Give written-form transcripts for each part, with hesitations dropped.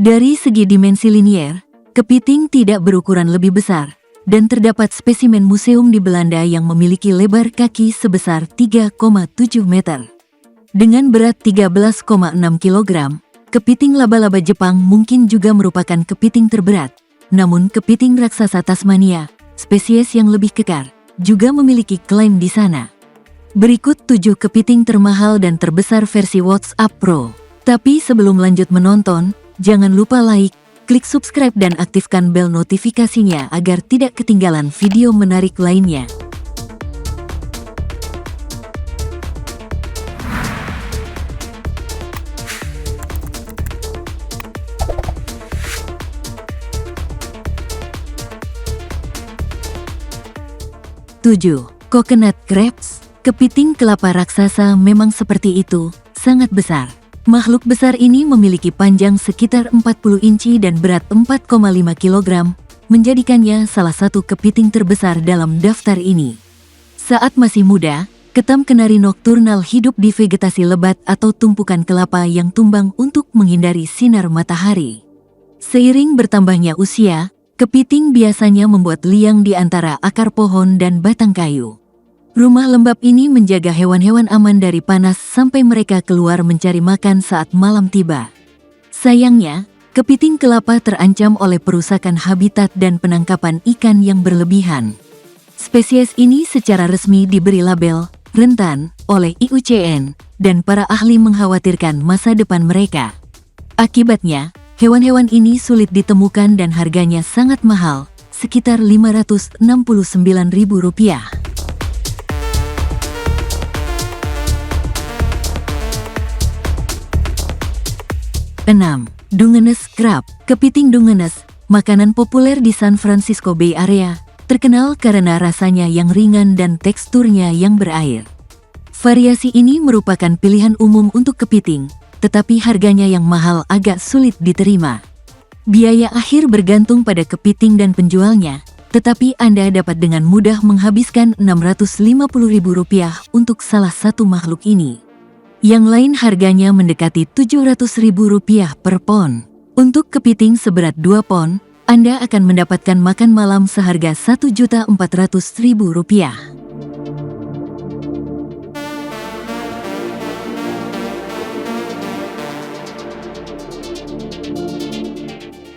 Dari segi dimensi linier, kepiting tidak berukuran lebih besar, dan terdapat spesimen museum di Belanda yang memiliki lebar kaki sebesar 3,7 meter. Dengan berat 13,6 kg, kepiting laba-laba Jepang mungkin juga merupakan kepiting terberat. Namun kepiting raksasa Tasmania, spesies yang lebih kekar, juga memiliki klaim di sana. Berikut 7 kepiting termahal dan terbesar versi WhatsApp Pro. Tapi sebelum lanjut menonton, jangan lupa like, klik subscribe dan aktifkan bel notifikasinya agar tidak ketinggalan video menarik lainnya. Tujuh, coconut crabs. Kepiting kelapa raksasa memang seperti itu, sangat besar. Makhluk besar ini memiliki panjang sekitar 40 inci dan berat 4,5 kg, menjadikannya salah satu kepiting terbesar dalam daftar ini. Saat masih muda, ketam kenari nokturnal hidup di vegetasi lebat atau tumpukan kelapa yang tumbang untuk menghindari sinar matahari. Seiring bertambahnya usia, kepiting biasanya membuat liang di antara akar pohon dan batang kayu. Rumah lembab ini menjaga hewan-hewan aman dari panas sampai mereka keluar mencari makan saat malam tiba. Sayangnya, kepiting kelapa terancam oleh perusakan habitat dan penangkapan ikan yang berlebihan. Spesies ini secara resmi diberi label rentan oleh IUCN, dan para ahli mengkhawatirkan masa depan mereka. Akibatnya, hewan-hewan ini sulit ditemukan dan harganya sangat mahal, sekitar Rp569.000. 6. Dungeness crab. Kepiting Dungeness, makanan populer di San Francisco Bay Area, terkenal karena rasanya yang ringan dan teksturnya yang berair. Variasi ini merupakan pilihan umum untuk kepiting, tetapi harganya yang mahal agak sulit diterima. Biaya akhir bergantung pada kepiting dan penjualnya, tetapi Anda dapat dengan mudah menghabiskan Rp650.000 untuk salah satu makhluk ini. Yang lain harganya mendekati Rp700.000 per pon. Untuk kepiting seberat 2 pon, Anda akan mendapatkan makan malam seharga Rp1.400.000.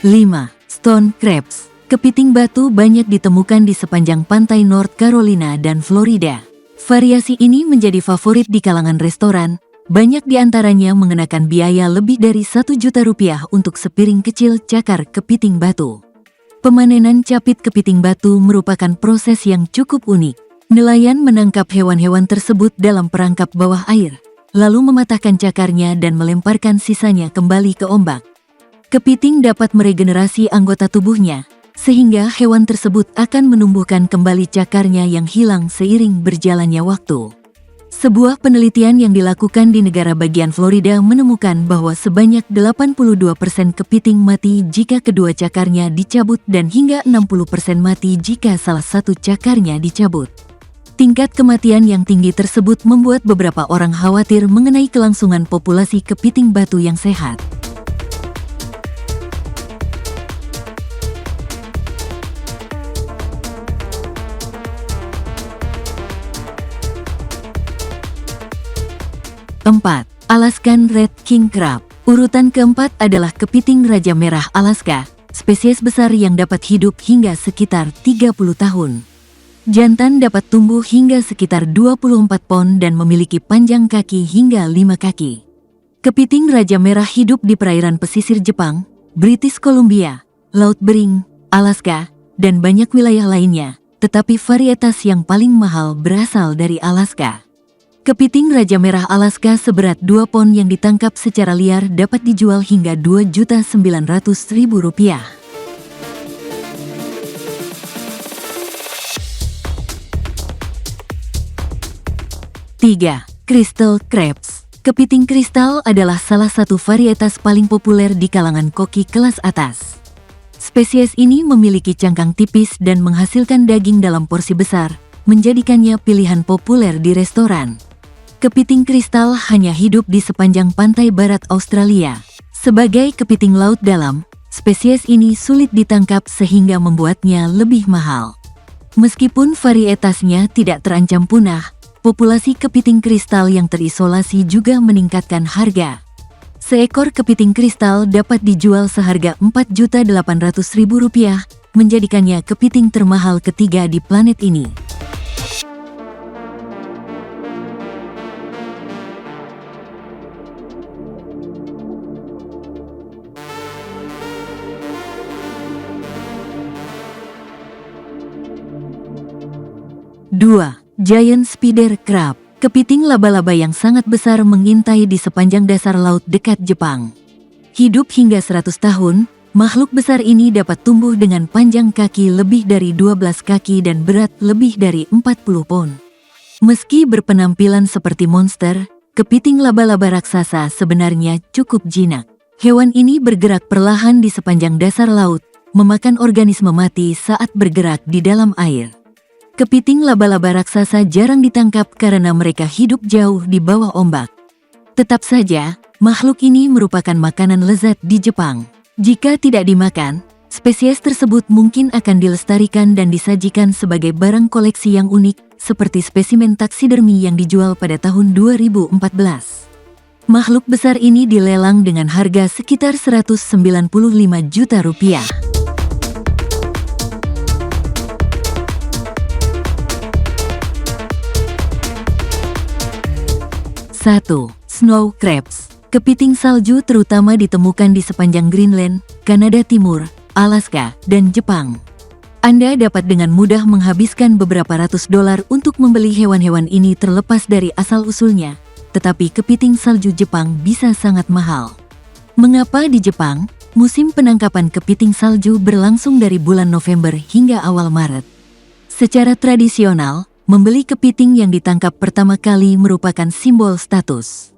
5. Stone crabs. Kepiting batu banyak ditemukan di sepanjang pantai North Carolina dan Florida. Variasi ini menjadi favorit di kalangan restoran. Banyak di antaranya mengenakan biaya lebih dari Rp1 juta untuk sepiring kecil cakar kepiting batu. Pemanenan capit kepiting batu merupakan proses yang cukup unik. Nelayan menangkap hewan-hewan tersebut dalam perangkap bawah air, lalu mematahkan cakarnya dan melemparkan sisanya kembali ke ombak. Kepiting dapat meregenerasi anggota tubuhnya, sehingga hewan tersebut akan menumbuhkan kembali cakarnya yang hilang seiring berjalannya waktu. Sebuah penelitian yang dilakukan di negara bagian Florida menemukan bahwa sebanyak 82% kepiting mati jika kedua cakarnya dicabut dan hingga 60% mati jika salah satu cakarnya dicabut. Tingkat kematian yang tinggi tersebut membuat beberapa orang khawatir mengenai kelangsungan populasi kepiting batu yang sehat. Keempat, Alaskan Red King Crab. Urutan keempat adalah kepiting raja merah Alaska, spesies besar yang dapat hidup hingga sekitar 30 tahun. Jantan dapat tumbuh hingga sekitar 24 pon dan memiliki panjang kaki hingga 5 kaki. Kepiting raja merah hidup di perairan pesisir Jepang, British Columbia, Laut Bering, Alaska, dan banyak wilayah lainnya, tetapi varietas yang paling mahal berasal dari Alaska. Kepiting raja merah Alaska seberat 2 pon yang ditangkap secara liar dapat dijual hingga Rp2.900.000. 3. Crystal crabs. Kepiting kristal adalah salah satu varietas paling populer di kalangan koki kelas atas. Spesies ini memiliki cangkang tipis dan menghasilkan daging dalam porsi besar, menjadikannya pilihan populer di restoran. Kepiting kristal hanya hidup di sepanjang pantai barat Australia. Sebagai kepiting laut dalam, spesies ini sulit ditangkap sehingga membuatnya lebih mahal. Meskipun varietasnya tidak terancam punah, populasi kepiting kristal yang terisolasi juga meningkatkan harga. Seekor kepiting kristal dapat dijual seharga Rp4.800.000, menjadikannya kepiting termahal ketiga di planet ini. Dua, Giant Spider Crab. Kepiting laba-laba yang sangat besar mengintai di sepanjang dasar laut dekat Jepang. Hidup hingga 100 tahun, makhluk besar ini dapat tumbuh dengan panjang kaki lebih dari 12 kaki dan berat lebih dari 40 pon. Meski berpenampilan seperti monster, kepiting laba-laba raksasa sebenarnya cukup jinak. Hewan ini bergerak perlahan di sepanjang dasar laut, memakan organisme mati saat bergerak di dalam air. Kepiting laba-laba raksasa jarang ditangkap karena mereka hidup jauh di bawah ombak. Tetap saja, makhluk ini merupakan makanan lezat di Jepang. Jika tidak dimakan, spesies tersebut mungkin akan dilestarikan dan disajikan sebagai barang koleksi yang unik, seperti spesimen taksidermi yang dijual pada tahun 2014. Makhluk besar ini dilelang dengan harga sekitar Rp195 juta. 1. Snow crabs. Kepiting salju terutama ditemukan di sepanjang Greenland, Kanada Timur, Alaska, dan Jepang. Anda dapat dengan mudah menghabiskan beberapa ratus dolar untuk membeli hewan-hewan ini terlepas dari asal-usulnya, tetapi kepiting salju Jepang bisa sangat mahal. Mengapa di Jepang, musim penangkapan kepiting salju berlangsung dari bulan November hingga awal Maret? Secara tradisional, membeli kepiting yang ditangkap pertama kali merupakan simbol status.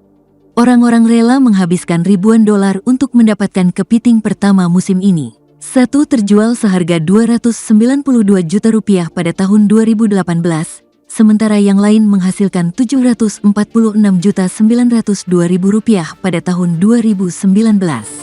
Orang-orang rela menghabiskan ribuan dolar untuk mendapatkan kepiting pertama musim ini. Satu terjual seharga Rp292 juta pada tahun 2018, sementara yang lain menghasilkan Rp746.902.000 pada tahun 2019.